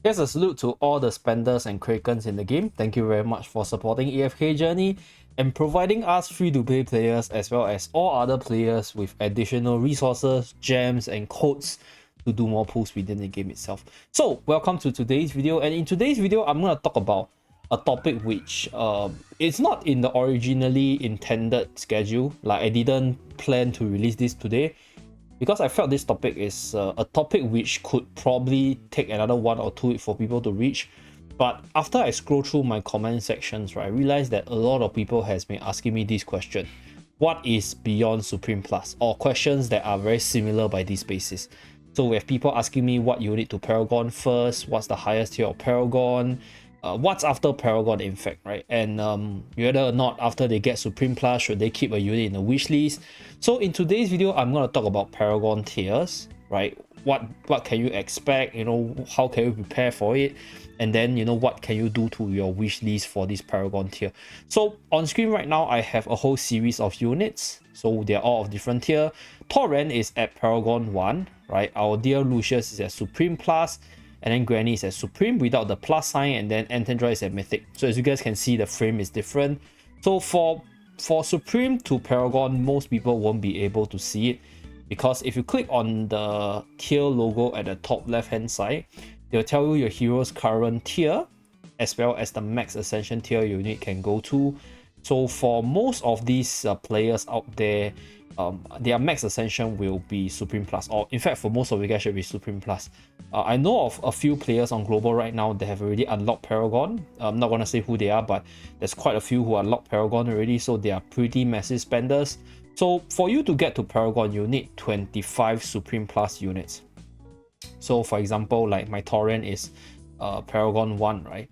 Here's a salute to all the spenders and krakens in the game. Thank you very much for supporting AFK Journey and providing us free-to-play players as well as all other players with additional resources, gems, and codes to do more pulls within the game itself. So, welcome to today's video, and in today's video, I'm going to talk about a topic which it's not in the originally intended schedule. Like, I didn't plan to release this today, because I felt this topic is a topic which could probably take another 1 or 2 weeks for people to reach. But after I scroll through my comment sections, right, I realized that a lot of people has been asking me this question: what is beyond Supreme Plus? Or questions that are very similar by this basis. So we have people asking me what unit to Paragon first, what's the highest tier of Paragon, what's after Paragon, in fact, right? And whether or not after they get Supreme Plus, should they keep a unit in the wish list? So in today's video, I'm going to talk about Paragon tiers, right? What can you expect? You know, how can you prepare for it? And then, you know, what can you do to your wish list for this Paragon tier? So on screen right now, I have a whole series of units. So they're all of different tier. Torrent is at Paragon 1, right? Our dear Lucius is at Supreme Plus, and then Granny is at Supreme without the plus sign, and then Antandra is at Mythic. So as you guys can see, the frame is different. So for Supreme to Paragon, most people won't be able to see it, because if you click on the tier logo at the top left hand side, they'll tell you your hero's current tier as well as the max ascension tier unit can go to. So for most of these players out there, their max ascension will be Supreme Plus, or in fact for most of you guys should be Supreme Plus. I know of a few players on global right now that have already unlocked Paragon. I'm not gonna say who they are, but there's quite a few who unlocked Paragon already, so they are pretty massive spenders. So for you to get to Paragon, you need 25 Supreme Plus units. So for example, like my Torrent is Paragon 1, right?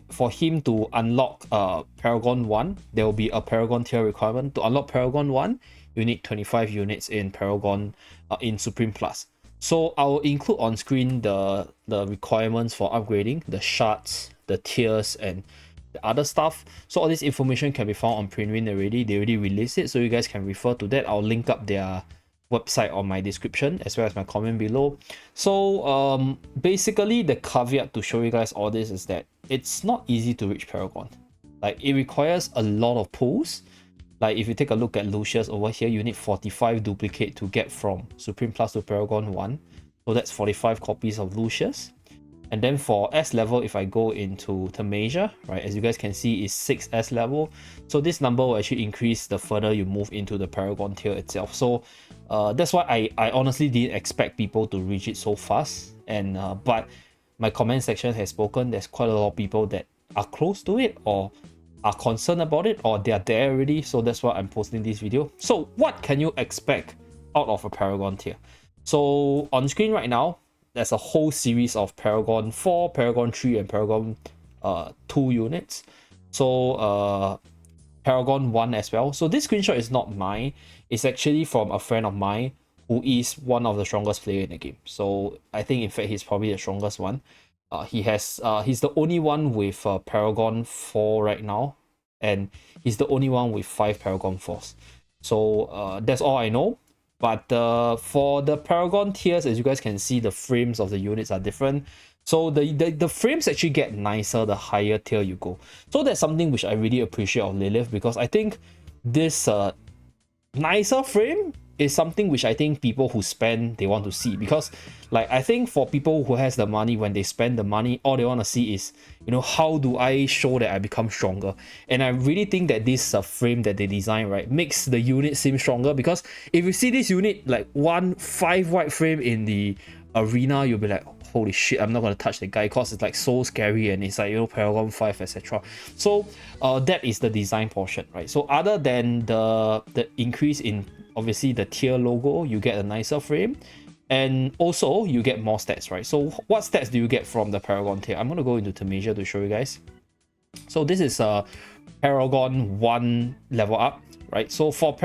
For him to unlock Paragon 1, there will be a Paragon tier requirement. To unlock Paragon 1, you need 25 units in Paragon in Supreme Plus. So I'll include on screen the requirements for upgrading, the shards, the tiers, and the other stuff. So all this information can be found on Prydwen already. They already released it, so you guys can refer to that. I'll link up their website on my description as well as my comment below. So basically the caveat to show you guys all this is that it's not easy to reach Paragon. Like, it requires a lot of pulls. Like, if you take a look at Lucius over here, you need 45 duplicate to get from Supreme Plus to Paragon 1. So that's 45 copies of Lucius. And then for S level, if I go into the measure, right, as you guys can see, is 6 S level. So this number will actually increase the further you move into the Paragon tier itself. So that's why I honestly didn't expect people to reach it so fast. And but my comment section has spoken. There's quite a lot of people that are close to it or are concerned about it, or they are there already. So that's why I'm posting this video. So what can you expect out of a Paragon tier? So on screen right now, there's a whole series of Paragon 4, Paragon 3, and Paragon 2 units. So Paragon 1 as well. So this screenshot is not mine. It's actually from a friend of mine who is one of the strongest player in the game. So I think in fact he's probably the strongest one. He's the only one with Paragon 4 right now, and he's the only one with 5 Paragon 4s. So that's all I know. But for the Paragon tiers, as you guys can see, the frames of the units are different. So the frames actually get nicer the higher tier you go. So that's something which I really appreciate of Lilith, because I think this nicer frame is something which I think people who spend, they want to see. Because like, I think for people who has the money, when they spend the money, all they want to see is, you know, how do I show that I become stronger? And I really think that this frame that they design, right, makes the unit seem stronger. Because if you see this unit like 5 white frame in the arena, you'll be like, holy shit, I'm not gonna touch the guy, because it's like so scary and it's like, you know, Paragon 5, etc. So that is the design portion, right? So other than the increase in obviously the tier logo, you get a nicer frame, and also you get more stats, right? So what stats do you get from the Paragon tier? I'm gonna go into the measure to show you guys. So this is a Paragon 1 level up, right? So for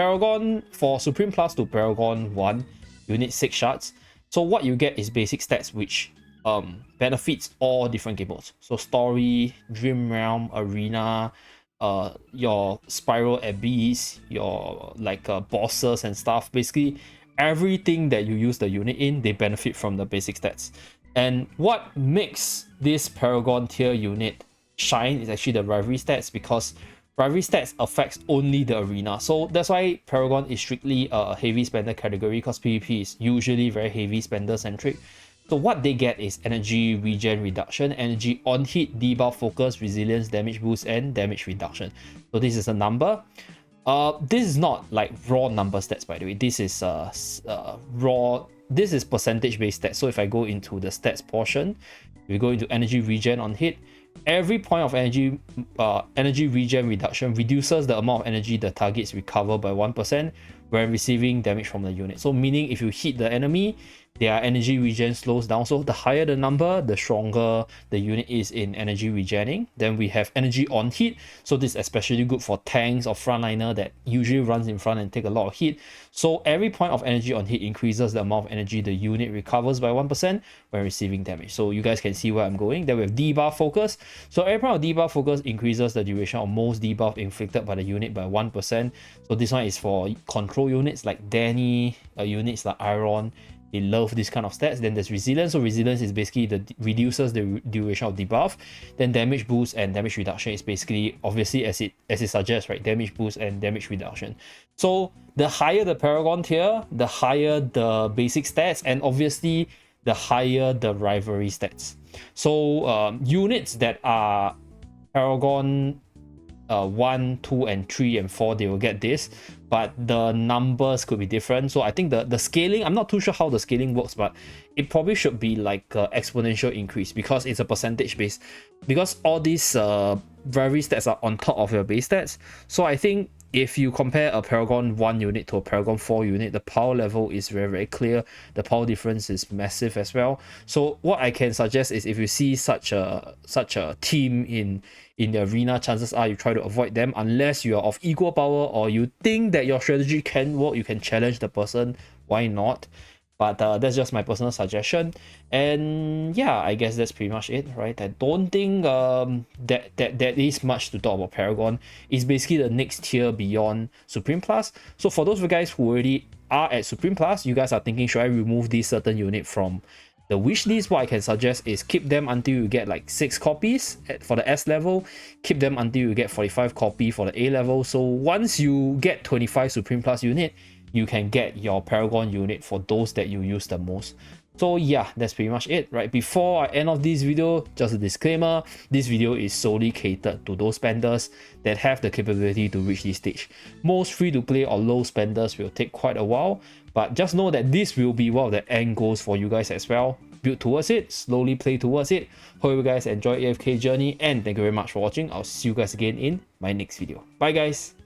Supreme Plus to Paragon 1, you need 6 shards. So what you get is basic stats which benefits all different game modes. So story, dream realm, arena, your spiral abyss, your like bosses and stuff. Basically everything that you use the unit in, they benefit from the basic stats. And what makes this Paragon tier unit shine is actually the rivalry stats, because rivalry stats affects only the arena. So that's why Paragon is strictly a heavy spender category, because PvP is usually very heavy spender centric. So what they get is energy regen reduction, energy on hit, debuff, focus, resilience, damage boost, and damage reduction. So this is a number. This is not like raw number stats, by the way. This is raw. This is percentage based stats. So if I go into the stats portion, we go into energy regen on hit. Every point of energy regen reduction reduces the amount of energy the targets recover by 1% when receiving damage from the unit. So meaning if you hit the enemy, their energy regen slows down. So the higher the number, the stronger the unit is in energy regening. Then we have energy on hit. So this is especially good for tanks or frontliner that usually runs in front and take a lot of hit. So every point of energy on hit increases the amount of energy the unit recovers by 1% when receiving damage. So you guys can see where I'm going. Then we have debuff focus. So every point of debuff focus increases the duration of most debuff inflicted by the unit by 1%. So this one is for control units like Danny, units like Iron. They love this kind of stats. Then there's resilience. So resilience is basically reduces the duration of debuff. Then damage boost and damage reduction is basically, obviously, as it suggests, right? Damage boost and damage reduction. So the higher the Paragon tier, the higher the basic stats, and obviously the higher the rivalry stats. So units that are Paragon 1, 2, and 3, and 4, they will get this, but the numbers could be different. So I think the scaling, I'm not too sure how the scaling works, but it probably should be like exponential increase, because it's a percentage base, because all these rivalry stats are on top of your base stats. So I think if you compare a Paragon 1 unit to a Paragon 4 unit, the power level is very, very clear. The power difference is massive as well. So what I can suggest is, if you see such a team in the arena, chances are you try to avoid them, unless you are of equal power or you think that your strategy can work. You can challenge the person, why not? But that's just my personal suggestion. And yeah, I guess that's pretty much it, right? I don't think that is much to talk about Paragon. It's basically the next tier beyond Supreme Plus. So for those of you guys who already are at Supreme Plus, you guys are thinking, should I remove this certain unit from the wish list? What I can suggest is keep them until you get like 6 copies for the S level. Keep them until you get 45 copy for the A level. So once you get 25 Supreme Plus unit, you can get your Paragon unit for those that you use the most. So yeah, that's pretty much it, right? Before I end off this video, just a disclaimer, this video is solely catered to those spenders that have the capability to reach this stage. Most free-to-play or low spenders will take quite a while, but just know that this will be one of the end goals for you guys as well. Build towards it, slowly play towards it. Hope you guys enjoy AFK journey, and thank you very much for watching. I'll see you guys again in my next video. Bye guys!